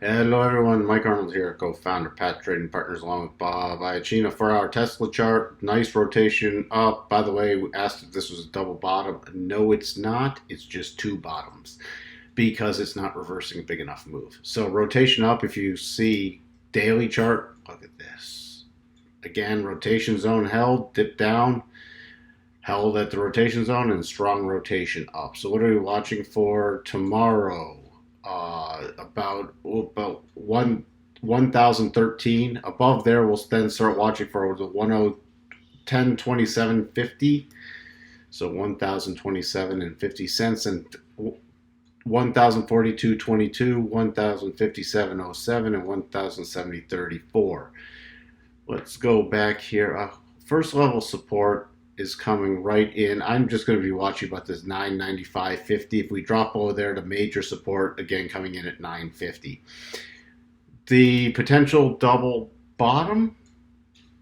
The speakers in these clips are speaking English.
Hello everyone, Mike Arnold here, co-founder, Pat Trading Partners, along with Bob Iacchino. 4-hour Tesla chart, nice rotation up. By the way, we asked if this was a double bottom. No, it's not. It's just two bottoms because it's not reversing a big enough move. So rotation up, if you see daily chart, look at this. Again, rotation zone held, dip down, held at the rotation zone, and strong rotation up. So what are we watching for tomorrow? About 1013 above there. We'll then start watching for the 1027.50, so 1027 and 50 cents, and 1042.22, 1057.07, and 1070.34. Let's go back here. First level support is coming right in. I'm just going to be watching about this 995.50. If we drop over there to major support, again coming in at 950. The potential double bottom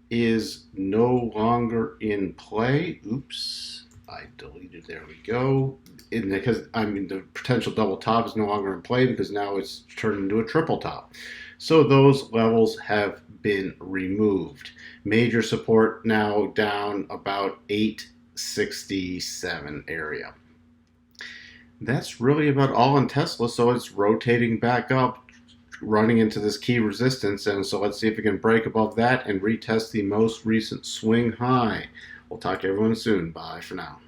is no longer in play. Oops, I deleted. There we go. Because the potential double top is no longer in play because now it's turned into a triple top. So those levels have been removed. Major support now down about 867 area. That's really about all on Tesla. So it's rotating back up, running into this key resistance. And so let's see if we can break above that and retest the most recent swing high. We'll talk to everyone soon. Bye for now.